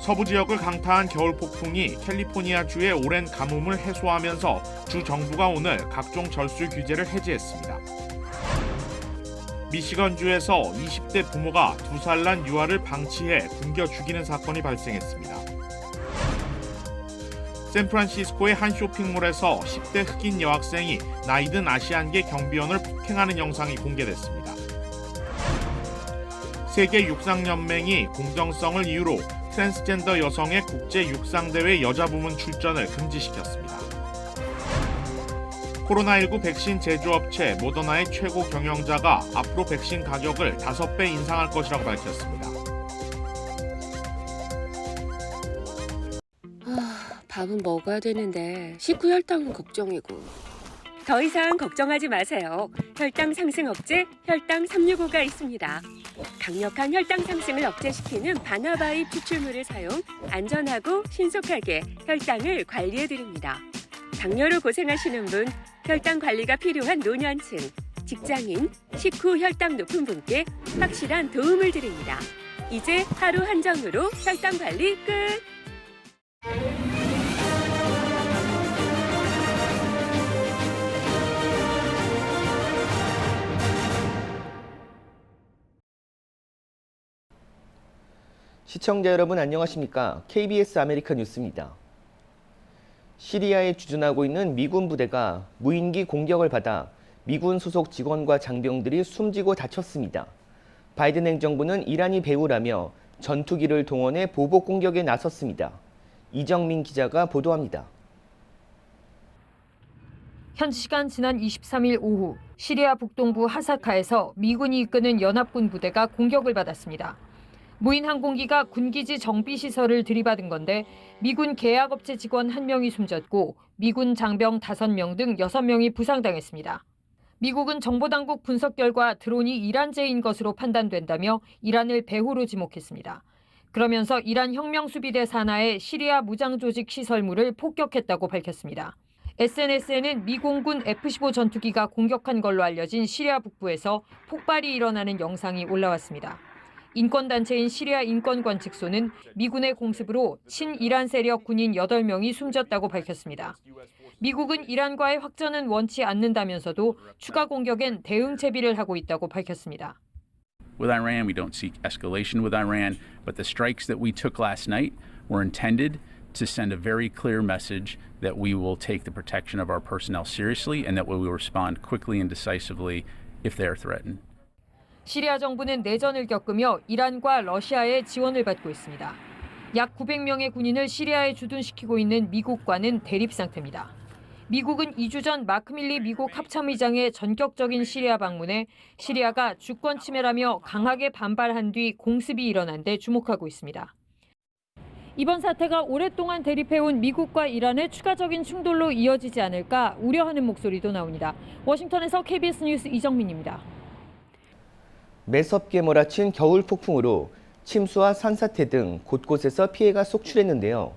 서부 지역을 강타한 겨울 폭풍이 캘리포니아주의 오랜 가뭄을 해소하면서 주 정부가 오늘 각종 절수 규제를 해제했습니다. 미시건주에서 20대 부모가 2살 난 유아를 방치해 굶겨 죽이는 사건이 발생했습니다. 샌프란시스코의 한 쇼핑몰에서 10대 흑인 여학생이 나이든 아시안계 경비원을 폭행하는 영상이 공개됐습니다. 세계 육상연맹이 공정성을 이유로 트랜스젠더 여성의 국제 육상대회 여자 부문 출전을 금지시켰습니다. 코로나19 백신 제조업체 모더나의 최고 경영자가 앞으로 백신 가격을 5배 인상할 것이라고 밝혔습니다. 밥은 먹어야 되는데 식후 혈당은 걱정이고. 더 이상 걱정하지 마세요. 혈당 상승 억제 혈당 365가 있습니다. 강력한 혈당 상승을 억제시키는 바나바이 추출물을 사용, 안전하고 신속하게 혈당을 관리해드립니다. 당뇨로 고생하시는 분, 혈당 관리가 필요한 노년층, 직장인, 식후 혈당 높은 분께 확실한 도움을 드립니다. 이제 하루 한정으로 혈당 관리 끝! 시청자 여러분 안녕하십니까? KBS 아메리카 뉴스입니다. 시리아에 주둔하고 있는 미군 부대가 무인기 공격을 받아 미군 소속 직원과 장병들이 숨지고 다쳤습니다. 바이든 행정부는 이란이 배후라며 전투기를 동원해 보복 공격에 나섰습니다. 이정민 기자가 보도합니다. 현지 시간 지난 23일 오후 시리아 북동부 하사카에서 미군이 이끄는 연합군 부대가 공격을 받았습니다. 무인 항공기가 군기지 정비시설을 들이받은 건데 미군 계약업체 직원 1명이 숨졌고 미군 장병 5명 등 6명이 부상당했습니다. 미국은 정보당국 분석 결과 드론이 이란제인 것으로 판단된다며 이란을 배후로 지목했습니다. 그러면서 이란 혁명수비대 산하의 시리아 무장조직 시설물을 폭격했다고 밝혔습니다. SNS에는 미공군 F-15 전투기가 공격한 걸로 알려진 시리아 북부에서 폭발이 일어나는 영상이 올라왔습니다. 인권단체인 시리아 인권관측소는 미군의 공습으로 친이란 세력 군인 8명이 숨졌다고 밝혔습니다. 미국은 이란과의 확전은 원치 않는다면서도 추가 공격엔 대응 채비를 하고 있다고 밝혔습니다. With Iran, we don't seek escalation with Iran, but the strikes that we took last night were intended to send a very clear message that we will take the protection of our personnel seriously and that we will respond quickly and decisively if they are threatened. 시리아 정부는 내전을 겪으며 이란과 러시아의 지원을 받고 있습니다. 약 900명의 군인을 시리아에 주둔시키고 있는 미국과는 대립 상태입니다. 미국은 2주 전 마크 밀리 미국 합참의장의 전격적인 시리아 방문에 시리아가 주권 침해라며 강하게 반발한 뒤 공습이 일어난 데 주목하고 있습니다. 이번 사태가 오랫동안 대립해온 미국과 이란의 추가적인 충돌로 이어지지 않을까 우려하는 목소리도 나옵니다. 워싱턴에서 KBS 뉴스 이정민입니다. 매섭게 몰아친 겨울 폭풍으로 침수와 산사태 등 곳곳에서 피해가 속출했는데요.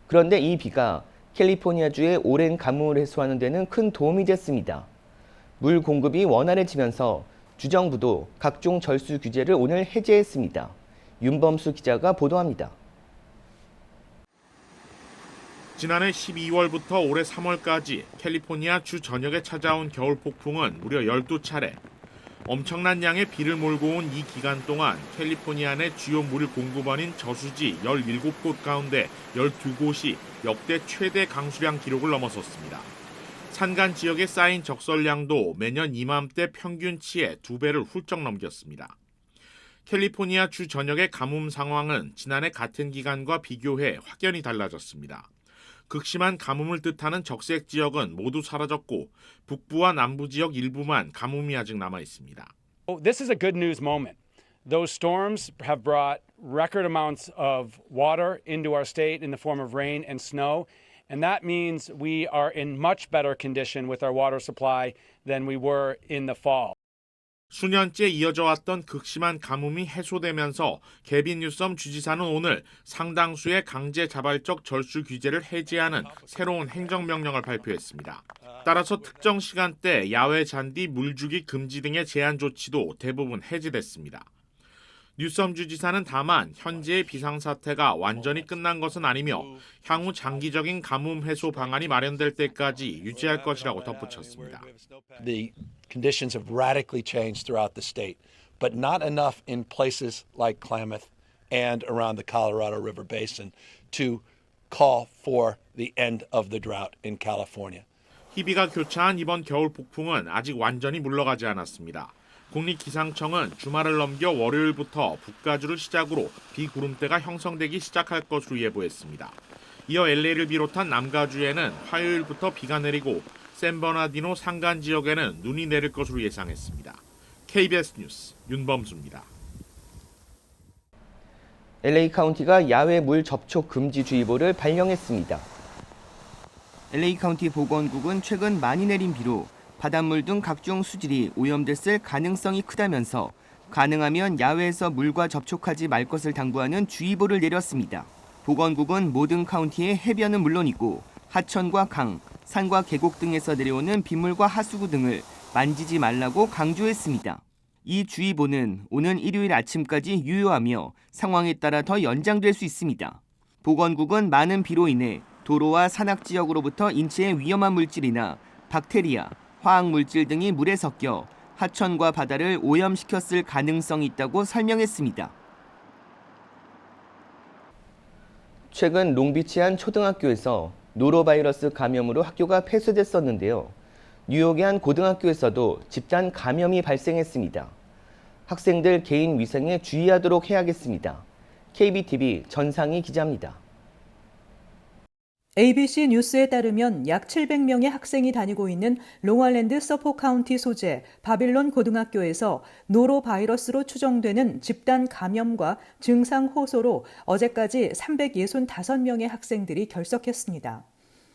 그런데 이 비가 캘리포니아주의 오랜 가뭄을 해소하는 데는 큰 도움이 됐습니다. 물 공급이 원활해지면서 주정부도 각종 절수 규제를 오늘 해제했습니다. 윤범수 기자가 보도합니다. 지난해 12월부터 올해 3월까지 캘리포니아 주 전역에 찾아온 겨울 폭풍은 무려 12차례. 엄청난 양의 비를 몰고 온 이 기간 동안 캘리포니아 내 주요 물 공급원인 저수지 17곳 가운데 12곳이 역대 최대 강수량 기록을 넘어섰습니다. 산간 지역에 쌓인 적설량도 매년 이맘때 평균치의 2배를 훌쩍 넘겼습니다. 캘리포니아 주 전역의 가뭄 상황은 지난해 같은 기간과 비교해 확연히 달라졌습니다. 극심한 가뭄을 뜻하는 적색 지역은 모두 사라졌고 북부와 남부 지역 일부만 가뭄이 아직 남아 있습니다. This is a good news moment. Those storms have brought record amounts of water into our state in the form of rain and snow, and that means we are in much better condition with our water supply than we were in the fall. 수년째 이어져 왔던 극심한 가뭄이 해소되면서 개빈 뉴섬 주지사는 오늘 상당수의 강제 자발적 절수 규제를 해제하는 새로운 행정명령을 발표했습니다. 따라서 특정 시간대 야외 잔디 물주기 금지 등의 제한 조치도 대부분 해제됐습니다. 뉴섬 주지사는 다만 현재의 비상사태가 완전히 끝난 것은 아니며 향후 장기적인 가뭄 해소 방안이 마련될 때까지 유지할 것이라고 덧붙였습니다. The conditions have radically changed throughout the state, but not enough in places like Klamath and around the Colorado River Basin to call for the end of the drought in California. 희비가 교차한 이번 겨울 폭풍은 아직 완전히 물러가지 않았습니다. 국립기상청은 주말을 넘겨 월요일부터 북가주를 시작으로 비구름대가 형성되기 시작할 것으로 예보했습니다. 이어 LA를 비롯한 남가주에는 화요일부터 비가 내리고 샌버나디노 산간 지역에는 눈이 내릴 것으로 예상했습니다. KBS 뉴스 윤범수입니다. LA 카운티가 야외 물 접촉 금지 주의보를 발령했습니다. LA 카운티 보건국은 최근 많이 내린 비로 바닷물 등 각종 수질이 오염됐을 가능성이 크다면서 가능하면 야외에서 물과 접촉하지 말 것을 당부하는 주의보를 내렸습니다. 보건국은 모든 카운티의 해변은 물론이고 하천과 강, 산과 계곡 등에서 내려오는 빗물과 하수구 등을 만지지 말라고 강조했습니다. 이 주의보는 오는 일요일 아침까지 유효하며 상황에 따라 더 연장될 수 있습니다. 보건국은 많은 비로 인해 도로와 산악 지역으로부터 인체에 위험한 물질이나 박테리아, 화학물질 등이 물에 섞여 하천과 바다를 오염시켰을 가능성이 있다고 설명했습니다. 최근 롱비치 한 초등학교에서 노로바이러스 감염으로 학교가 폐쇄됐었는데요. 뉴욕의 한 고등학교에서도 집단 감염이 발생했습니다. 학생들 개인 위생에 주의하도록 해야겠습니다. KBTV 전상희 기자입니다. ABC 뉴스에 따르면 약 700명의 학생이 다니고 있는 롱아일랜드 서포 카운티 소재 바빌론 고등학교에서 노로바이러스로 추정되는 집단 감염과 증상 호소로 어제까지 365명의 학생들이 결석했습니다.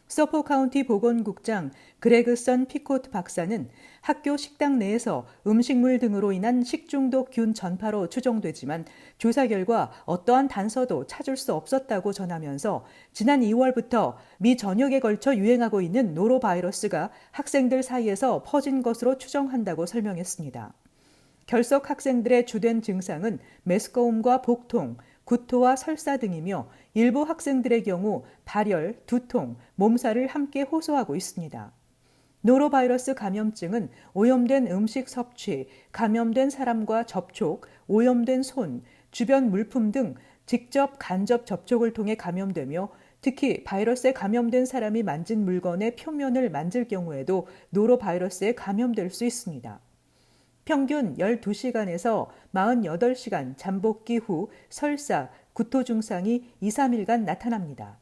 서포 카운티 보건국장 그레그선 피코트 박사는 학교 식당 내에서 음식물 등으로 인한 식중독 균 전파로 추정되지만 조사 결과 어떠한 단서도 찾을 수 없었다고 전하면서 지난 2월부터 미 전역에 걸쳐 유행하고 있는 노로바이러스가 학생들 사이에서 퍼진 것으로 추정한다고 설명했습니다. 결석 학생들의 주된 증상은 메스꺼움과 복통, 구토와 설사 등이며 일부 학생들의 경우 발열, 두통, 몸살을 함께 호소하고 있습니다. 노로바이러스 감염증은 오염된 음식 섭취, 감염된 사람과 접촉, 오염된 손, 주변 물품 등 직접 간접 접촉을 통해 감염되며 특히 바이러스에 감염된 사람이 만진 물건의 표면을 만질 경우에도 노로바이러스에 감염될 수 있습니다. 평균 12시간에서 48시간 잠복기 후 설사, 구토 증상이 2-3일간 나타납니다.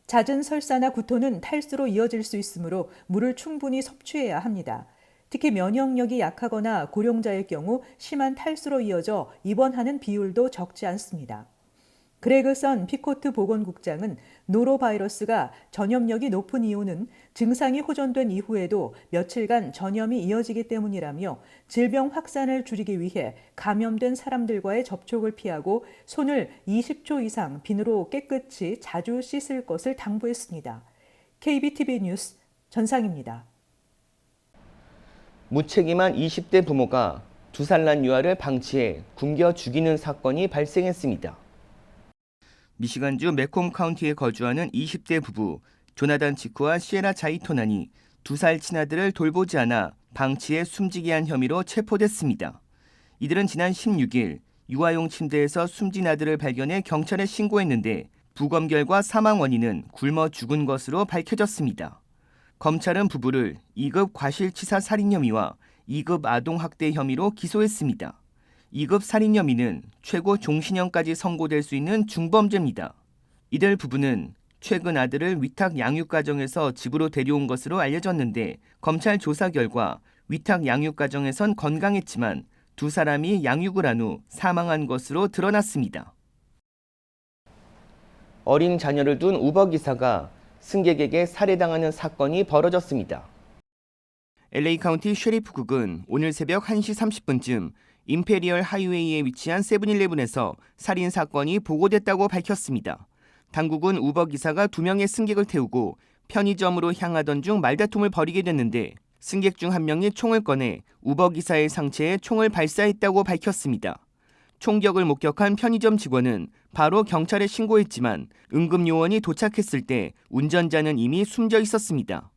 잦은 설사나 구토는 탈수로 이어질 수 있으므로 물을 충분히 섭취해야 합니다. 특히 면역력이 약하거나 고령자의 경우 심한 탈수로 이어져 입원하는 비율도 적지 않습니다. 그레그선 피코트 보건국장은 노로바이러스가 전염력이 높은 이유는 증상이 호전된 이후에도 며칠간 전염이 이어지기 때문이라며 질병 확산을 줄이기 위해 감염된 사람들과의 접촉을 피하고 손을 20초 이상 비누로 깨끗이 자주 씻을 것을 당부했습니다. KBTV 뉴스 전상입니다. 무책임한 20대 부모가 2살 난 유아를 방치해 굶겨 죽이는 사건이 발생했습니다. 미시간주 매콤 카운티에 거주하는 20대 부부 조나단 치쿠와 시에라 자이토난이 2살 친아들을 돌보지 않아 방치해 숨지게 한 혐의로 체포됐습니다. 이들은 지난 16일 유아용 침대에서 숨진 아들을 발견해 경찰에 신고했는데 부검 결과 사망 원인은 굶어 죽은 것으로 밝혀졌습니다. 검찰은 부부를 2급 과실치사 살인 혐의와 2급 아동학대 혐의로 기소했습니다. 2급 살인 혐의는 최고 종신형까지 선고될 수 있는 중범죄입니다. 이들 부부는 최근 아들을 위탁 양육가정에서 집으로 데려온 것으로 알려졌는데 검찰 조사 결과 위탁 양육가정에선 건강했지만 2사람이 양육을 한 후 사망한 것으로 드러났습니다. 어린 자녀를 둔 우버기사가 승객에게 살해당하는 사건이 벌어졌습니다. LA 카운티 셰리프국은 오늘 새벽 1시 30분쯤 임페리얼 하이웨이에 위치한 세븐일레븐에서 살인 사건이 보고됐다고 밝혔습니다. 당국은 우버 기사가 2명의 승객을 태우고 편의점으로 향하던 중 말다툼을 벌이게 됐는데 승객 중 한 명이 총을 꺼내 우버 기사의 상체에 총을 발사했다고 밝혔습니다. 총격을 목격한 편의점 직원은 바로 경찰에 신고했지만 응급요원이 도착했을 때 운전자는 이미 숨져 있었습니다.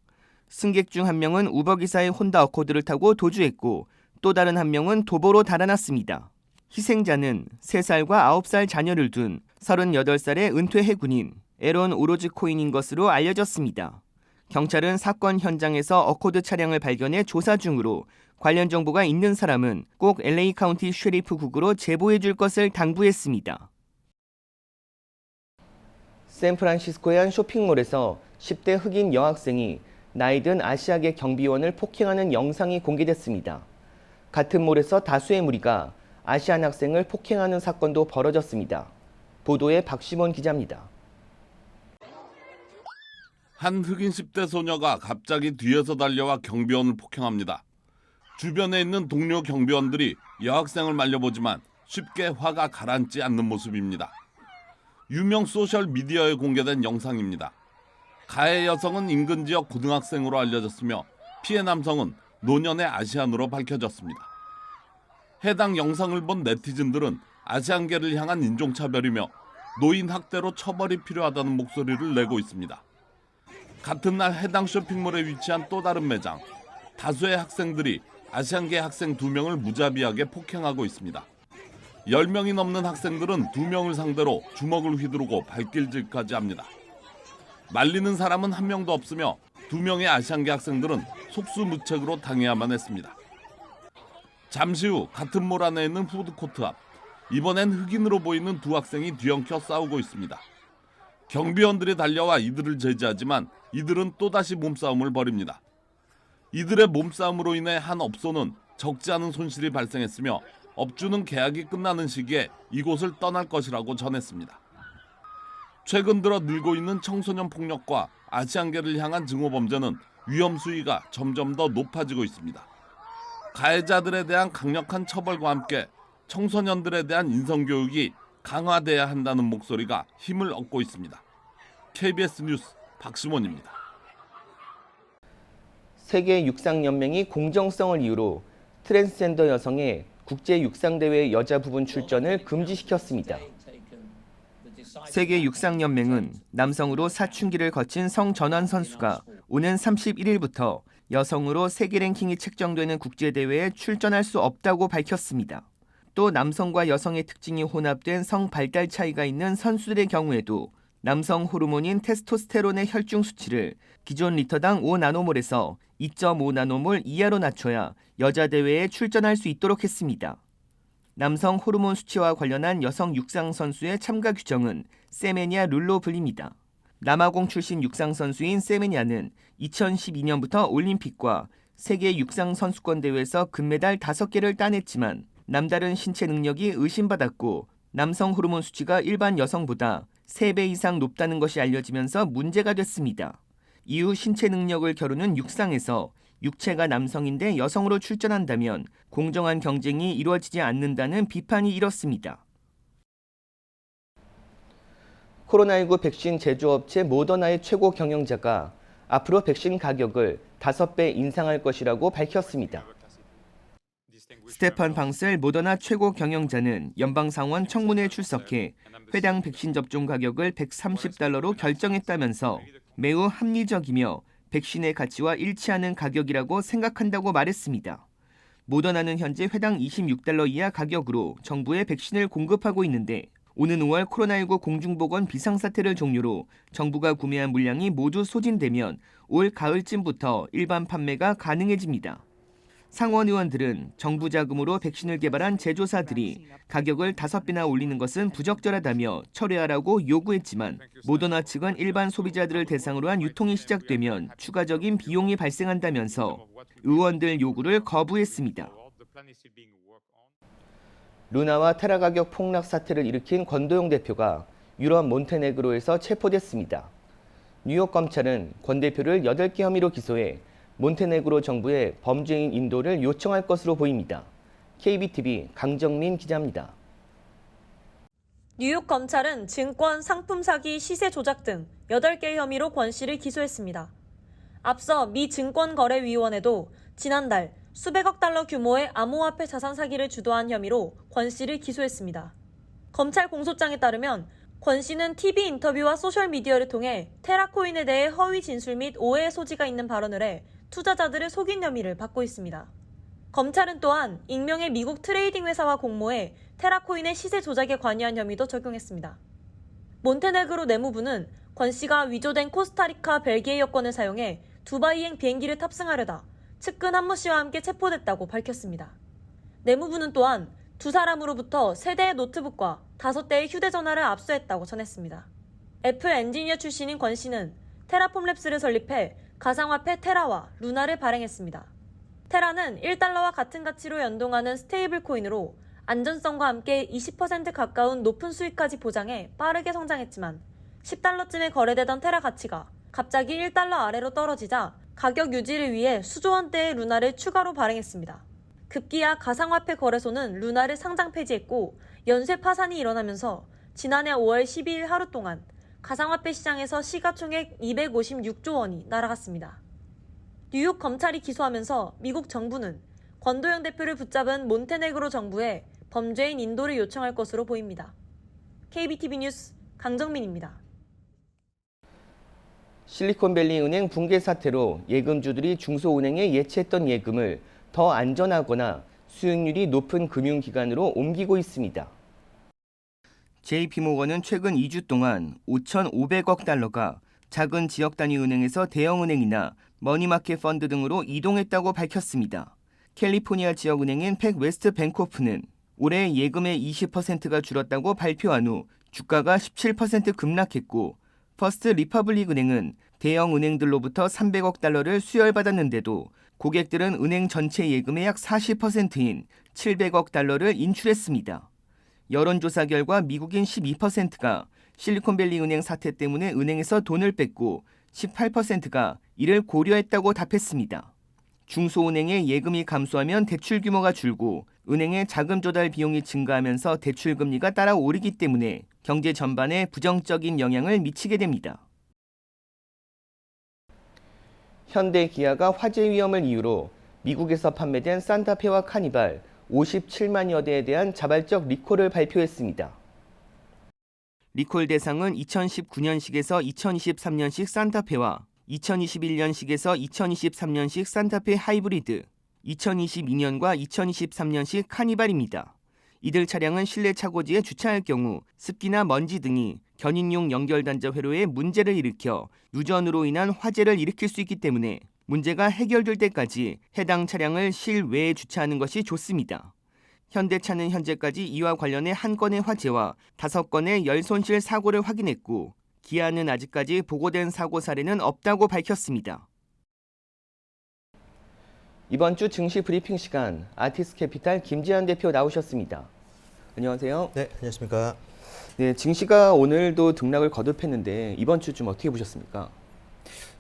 승객 중 한 명은 우버기사의 혼다 어코드를 타고 도주했고 또 다른 한 명은 도보로 달아났습니다. 희생자는 3살과 9살 자녀를 둔 38살의 은퇴 해군인 에론 오로즈 코인인 것으로 알려졌습니다. 경찰은 사건 현장에서 어코드 차량을 발견해 조사 중으로 관련 정보가 있는 사람은 꼭 LA 카운티 셰리프 국으로 제보해 줄 것을 당부했습니다. 샌프란시스코의 한 쇼핑몰에서 10대 흑인 여학생이 나이든 아시아계 경비원을 폭행하는 영상이 공개됐습니다. 같은 몰에서 다수의 무리가 아시안 학생을 폭행하는 사건도 벌어졌습니다. 보도에 박시몬 기자입니다. 한 흑인 10대 소녀가 갑자기 뒤에서 달려와 경비원을 폭행합니다. 주변에 있는 동료 경비원들이 여학생을 말려보지만 쉽게 화가 가라앉지 않는 모습입니다. 유명 소셜 미디어에 공개된 영상입니다. 가해 여성은 인근 지역 고등학생으로 알려졌으며 피해 남성은 노년의 아시안으로 밝혀졌습니다. 해당 영상을 본 네티즌들은 아시안계를 향한 인종차별이며 노인 학대로 처벌이 필요하다는 목소리를 내고 있습니다. 같은 날 해당 쇼핑몰에 위치한 또 다른 매장, 다수의 학생들이 아시안계 학생 2명을 무자비하게 폭행하고 있습니다. 10명이 넘는 학생들은 2명을 상대로 주먹을 휘두르고 발길질까지 합니다. 말리는 사람은 한 명도 없으며 2명의 아시안계 학생들은 속수무책으로 당해야만 했습니다. 잠시 후 같은 몰 안에 있는 푸드코트 앞, 이번엔 흑인으로 보이는 2 학생이 뒤엉켜 싸우고 있습니다. 경비원들이 달려와 이들을 제지하지만 이들은 또다시 몸싸움을 벌입니다. 이들의 몸싸움으로 인해 한 업소는 적지 않은 손실이 발생했으며 업주는 계약이 끝나는 시기에 이곳을 떠날 것이라고 전했습니다. 최근 들어 늘고 있는 청소년 폭력과 아시안계를 향한 증오범죄는 위험 수위가 점점 더 높아지고 있습니다. 가해자들에 대한 강력한 처벌과 함께 청소년들에 대한 인성교육이 강화돼야 한다는 목소리가 힘을 얻고 있습니다. KBS 뉴스 박시몬입니다. 세계 육상연맹이 공정성을 이유로 트랜스젠더 여성의 국제 육상대회 여자 부분 출전을 금지시켰습니다. 세계 육상연맹은 남성으로 사춘기를 거친 성전환 선수가 오는 31일부터 여성으로 세계 랭킹이 책정되는 국제대회에 출전할 수 없다고 밝혔습니다. 또 남성과 여성의 특징이 혼합된 성 발달 차이가 있는 선수들의 경우에도 남성 호르몬인 테스토스테론의 혈중 수치를 기존 리터당 5나노몰에서 2.5나노몰 이하로 낮춰야 여자 대회에 출전할 수 있도록 했습니다. 남성 호르몬 수치와 관련한 여성 육상 선수의 참가 규정은 세메냐 룰로 불립니다. 남아공 출신 육상 선수인 세메냐는 2012년부터 올림픽과 세계 육상 선수권 대회에서 금메달 5개를 따냈지만 남다른 신체 능력이 의심받았고 남성 호르몬 수치가 일반 여성보다 3배 이상 높다는 것이 알려지면서 문제가 됐습니다. 이후 신체 능력을 겨루는 육상에서 육체가 남성인데 여성으로 출전한다면 공정한 경쟁이 이루어지지 않는다는 비판이 일었습니다. 코로나19 백신 제조업체 모더나의 최고 경영자가 앞으로 백신 가격을 5배 인상할 것이라고 밝혔습니다. 스테판 방셀 모더나 최고 경영자는 연방상원 청문회에 출석해 회당 백신 접종 가격을 $130로 결정했다면서 매우 합리적이며 백신의 가치와 일치하는 가격이라고 생각한다고 말했습니다. 모더나는 현재 회당 $26 이하 가격으로 정부에 백신을 공급하고 있는데 오는 5월 코로나19 공중보건 비상사태를 종료로 정부가 구매한 물량이 모두 소진되면 올 가을쯤부터 일반 판매가 가능해집니다. 상원 의원들은 정부 자금으로 백신을 개발한 제조사들이 가격을 5배나 올리는 것은 부적절하다며 철회하라고 요구했지만 모더나 측은 일반 소비자들을 대상으로 한 유통이 시작되면 추가적인 비용이 발생한다면서 의원들 요구를 거부했습니다. 루나와 테라 가격 폭락 사태를 일으킨 권도용 대표가 유럽 몬테네그로에서 체포됐습니다. 뉴욕 검찰은 권 대표를 8개 혐의로 기소해 몬테네그로 정부에 범죄인 인도를 요청할 것으로 보입니다. KBTV 강정민 기자입니다. 뉴욕 검찰은 증권, 상품 사기, 시세 조작 등 8개 혐의로 권 씨를 기소했습니다. 앞서 미 증권거래위원회도 지난달 수백억 달러 규모의 암호화폐 자산 사기를 주도한 혐의로 권 씨를 기소했습니다. 검찰 공소장에 따르면 권 씨는 TV 인터뷰와 소셜미디어를 통해 테라코인에 대해 허위 진술 및 오해의 소지가 있는 발언을 해 투자자들을 속인 혐의를 받고 있습니다. 검찰은 또한 익명의 미국 트레이딩 회사와 공모해 테라코인의 시세 조작에 관여한 혐의도 적용했습니다. 몬테네그로 내무부는 권 씨가 위조된 코스타리카, 벨기에 여권을 사용해 두바이행 비행기를 탑승하려다 측근 한모 씨와 함께 체포됐다고 밝혔습니다. 내무부는 또한 두 사람으로부터 3대의 노트북과 5대의 휴대전화를 압수했다고 전했습니다. 애플 엔지니어 출신인 권 씨는 테라폼랩스를 설립해 가상화폐 테라와 루나를 발행했습니다. 테라는 1달러와 같은 가치로 연동하는 스테이블 코인으로 안전성과 함께 20% 가까운 높은 수익까지 보장해 빠르게 성장했지만 10달러쯤에 거래되던 테라 가치가 갑자기 1달러 아래로 떨어지자 가격 유지를 위해 수조 원대의 루나를 추가로 발행했습니다. 급기야 가상화폐 거래소는 루나를 상장 폐지했고 연쇄 파산이 일어나면서 지난해 5월 12일 하루 동안 가상화폐 시장에서 시가총액 256조 원이 날아갔습니다. 뉴욕 검찰이 기소하면서 미국 정부는 권도영 대표를 붙잡은 몬테네그로 정부에 범죄인 인도를 요청할 것으로 보입니다. KBTV 뉴스 강정민입니다. 실리콘밸리 은행 붕괴 사태로 예금주들이 중소은행에 예치했던 예금을 더 안전하거나 수익률이 높은 금융기관으로 옮기고 있습니다. JP모건은 최근 2주 동안 5,500억 달러가 작은 지역 단위 은행에서 대형은행이나 머니마켓 펀드 등으로 이동했다고 밝혔습니다. 캘리포니아 지역은행인 팩웨스트 뱅코프는 올해 예금의 20%가 줄었다고 발표한 후 주가가 17% 급락했고 퍼스트 리퍼블릭 은행은 대형 은행들로부터 300억 달러를 수혈받았는데도 고객들은 은행 전체 예금의 약 40%인 700억 달러를 인출했습니다. 여론조사 결과 미국인 12%가 실리콘밸리 은행 사태 때문에 은행에서 돈을 뺐고 18%가 이를 고려했다고 답했습니다. 중소은행의 예금이 감소하면 대출 규모가 줄고 은행의 자금 조달 비용이 증가하면서 대출 금리가 따라 오르기 때문에 경제 전반에 부정적인 영향을 미치게 됩니다. 현대 기아가 화재 위험을 이유로 미국에서 판매된 산타페와 카니발 57만여 대에 대한 자발적 리콜을 발표했습니다. 리콜 대상은 2019년식에서 2023년식 산타페와 2021년식에서 2023년식 산타페 하이브리드, 2022년과 2023년식 카니발입니다. 이들 차량은 실내 차고지에 주차할 경우 습기나 먼지 등이 견인용 연결단자 회로에 문제를 일으켜 누전으로 인한 화재를 일으킬 수 있기 때문에 문제가 해결될 때까지 해당 차량을 실외에 주차하는 것이 좋습니다. 현대차는 현재까지 이와 관련해 1건의 화재와 5건의 열 손실 사고를 확인했고 기아는 아직까지 보고된 사고 사례는 없다고 밝혔습니다. 이번 주 증시 브리핑 시간 아티스캐피탈 김지한 대표 나오셨습니다. 안녕하세요. 네, 안녕하십니까. 네, 증시가 오늘도 등락을 거듭했는데 이번 주 좀 어떻게 보셨습니까?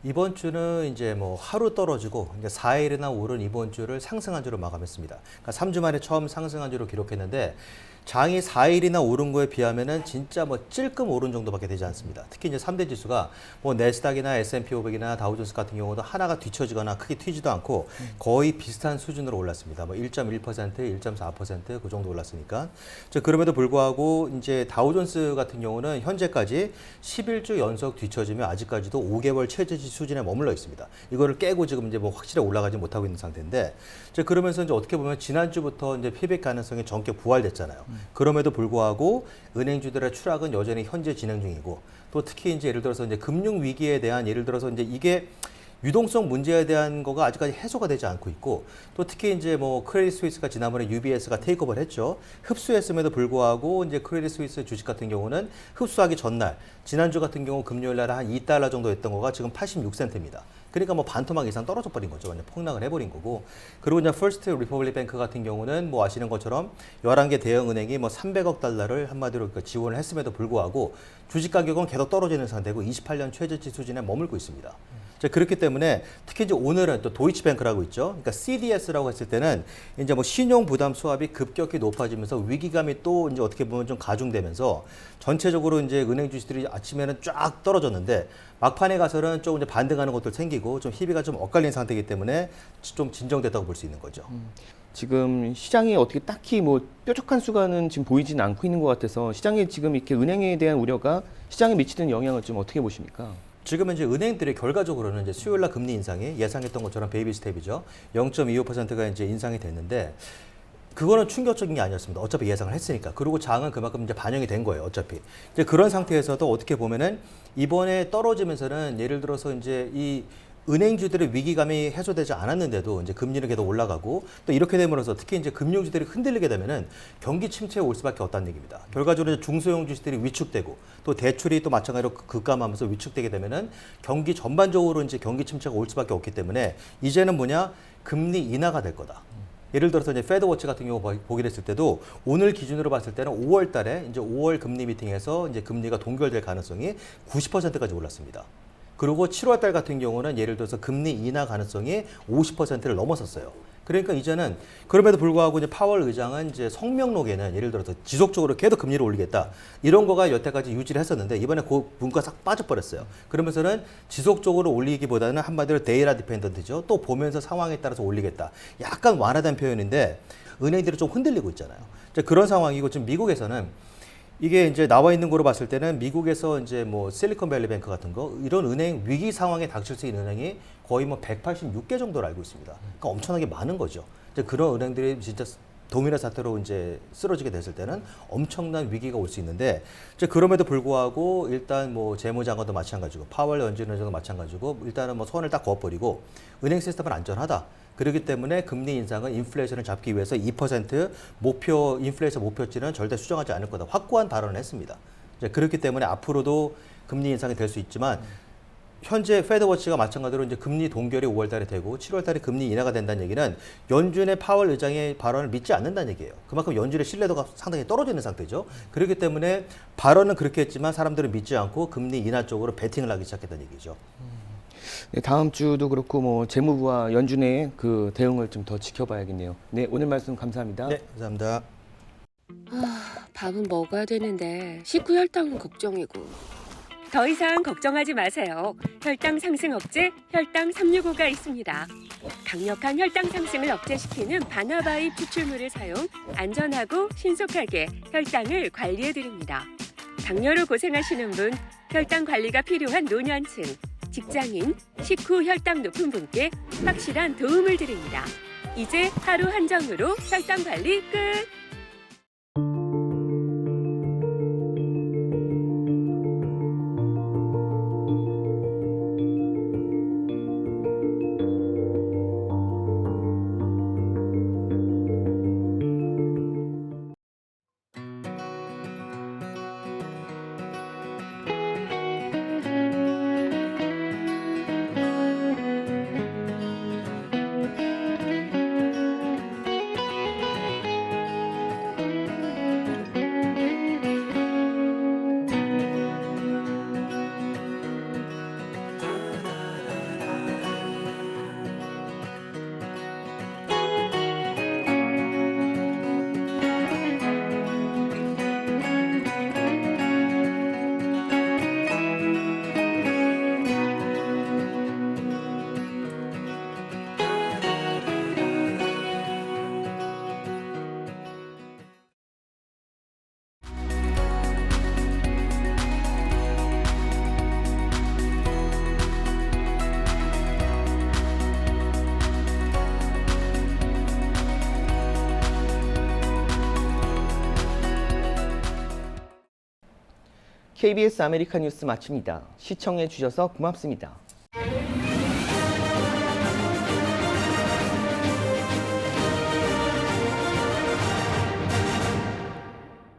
이번 주는 이제 뭐 하루 떨어지고 이제 4일이나 오른 이번 주를 상승한 주로 마감했습니다. 그러니까 3주 만에 처음 상승한 주로 기록했는데 장이 4일이나 오른 거에 비하면은 진짜 뭐 찔끔 오른 정도밖에 되지 않습니다. 특히 이제 3대 지수가 뭐 내스닥이나 S&P 500이나 다우존스 같은 경우도 하나가 뒤처지거나 크게 튀지도 않고 거의 비슷한 수준으로 올랐습니다. 뭐 1.1%, 1.4% 그 정도 올랐으니까. 그럼에도 불구하고 이제 다우존스 같은 경우는 현재까지 11주 연속 뒤처지며 아직까지도 5개월 최저치 수준에 머물러 있습니다. 이거를 깨고 지금 이제 뭐 확실히 올라가지 못하고 있는 상태인데, 그러면서 이제 어떻게 보면 지난주부터 이제 피백 가능성이 전격 부활됐잖아요. 그럼에도 불구하고 은행주들의 추락은 여전히 현재 진행 중이고, 또 특히 이제 예를 들어서 이제 금융 위기에 대한 예를 들어서 이제 이게 유동성 문제에 대한 거가 아직까지 해소가 되지 않고 있고, 또 특히 이제 뭐 크레딧 스위스가 지난번에 UBS가 테이크오버를 했죠. 흡수했음에도 불구하고 이제 크레딧 스위스 주식 같은 경우는 흡수하기 전날, 지난주 같은 경우 금요일 날 한 2달러 정도 했던 거가 지금 86센트입니다. 그러니까 뭐 반토막 이상 떨어져 버린 거죠. 완전 폭락을 해버린 거고. 그리고 이제 퍼스트 리퍼블릭 뱅크 같은 경우는 뭐 아시는 것처럼 11개 대형 은행이 뭐 300억 달러를 한마디로 지원을 했음에도 불구하고 주식 가격은 계속 떨어지는 상태고 28년 최저치 수준에 머물고 있습니다. 그렇기 때문에 특히 이제 오늘은 또 도이치뱅크라고 있죠. 그러니까 CDS라고 했을 때는 이제 뭐 신용 부담 수압이 급격히 높아지면서 위기감이 또 이제 어떻게 보면 좀 가중되면서 전체적으로 이제 은행 주식들이 아침에는 쫙 떨어졌는데 막판에 가서는 조금 이제 반등하는 것들 생기고 사기고 좀 희비가 좀 엇갈린 상태이기 때문에 좀 진정됐다고 볼 수 있는 거죠. 지금 시장에 어떻게 딱히 뭐 뾰족한 수가는 지금 보이지는 않고 있는 것 같아서 시장에 지금 이렇게 은행에 대한 우려가 시장에 미치는 영향을 좀 어떻게 보십니까? 지금은 이제 은행들이 결과적으로는 이제 수요일 날 금리 인상이 예상했던 것처럼 베이비 스텝이죠. 0.25%가 이제 인상이 됐는데 그거는 충격적인 게 아니었습니다. 어차피 예상을 했으니까. 그리고 장은 그만큼 이제 반영이 된 거예요. 어차피. 이제 그런 상태에서도 어떻게 보면은 이번에 떨어지면서는 예를 들어서 이제 이 은행주들의 위기감이 해소되지 않았는데도 이제 금리는 계속 올라가고 또 이렇게 됨으로써 특히 이제 금융주들이 흔들리게 되면은 경기 침체에 올 수밖에 없다는 얘기입니다. 결과적으로 이제 중소형 주식들이 위축되고 또 대출이 또 마찬가지로 급감하면서 위축되게 되면은 경기 전반적으로 이제 경기 침체가 올 수밖에 없기 때문에 이제는 뭐냐 금리 인하가 될 거다. 예를 들어서 이제 패드워치 같은 경우 보게 됐을 때도 오늘 기준으로 봤을 때는 5월 달에 이제 5월 금리 미팅에서 이제 금리가 동결될 가능성이 90%까지 올랐습니다. 그리고 7월 달 같은 경우는 예를 들어서 금리 인하 가능성이 50%를 넘어섰어요. 그러니까 이제는 그럼에도 불구하고 이제 파월 의장은 이제 성명록에는 예를 들어서 지속적으로 계속 금리를 올리겠다 이런 거가 여태까지 유지를 했었는데 이번에 그 문구가 싹 빠져버렸어요. 그러면서는 지속적으로 올리기보다는 한마디로 데이터 디펜던트죠. 또 보면서 상황에 따라서 올리겠다. 약간 완화된 표현인데 은행들이 좀 흔들리고 있잖아요. 이제 그런 상황이고 지금 미국에서는 이게 이제 나와 있는 거로 봤을 때는 미국에서 이제 뭐 실리콘밸리 뱅크 같은 거 이런 은행 위기 상황에 닥칠 수 있는 은행이 거의 뭐 186개 정도로 알고 있습니다. 그러니까 엄청나게 많은 거죠. 이제 그런 은행들이 진짜 도미노 사태로 이제 쓰러지게 됐을 때는 엄청난 위기가 올 수 있는데 이제 그럼에도 불구하고 일단 뭐 재무장관도 마찬가지고 파월 연준의장도 마찬가지고 일단은 뭐 손을 딱 그어버리고 은행 시스템은 안전하다. 그렇기 때문에 금리 인상은 인플레이션을 잡기 위해서 2% 목표 인플레이션 목표치는 절대 수정하지 않을 거다. 확고한 발언을 했습니다. 이제 그렇기 때문에 앞으로도 금리 인상이 될 수 있지만 현재 패드워치가 마찬가지로 이제 금리 동결이 5월 달에 되고 7월 달에 금리 인하가 된다는 얘기는 연준의 파월 의장의 발언을 믿지 않는다는 얘기예요. 그만큼 연준의 신뢰도가 상당히 떨어지는 상태죠. 그렇기 때문에 발언은 그렇게 했지만 사람들은 믿지 않고 금리 인하 쪽으로 베팅을 하기 시작했다는 얘기죠. 네, 다음 주도 그렇고 뭐 재무부와 연준의 그 대응을 좀 더 지켜봐야겠네요. 네, 오늘 말씀 감사합니다. 네, 감사합니다. 밥은 먹어야 되는데 식후 혈당은 걱정이고. 더 이상 걱정하지 마세요. 혈당 상승 억제 혈당 365가 있습니다. 강력한 혈당 상승을 억제시키는 바나바이 추출물을 사용 안전하고 신속하게 혈당을 관리해 드립니다. 당뇨로 고생하시는 분, 혈당 관리가 필요한 노년층, 직장인, 식후 혈당 높은 분께 확실한 도움을 드립니다. 이제 하루 한정으로 혈당 관리 끝! KBS 아메리카 뉴스 마칩니다. 시청해 주셔서 고맙습니다.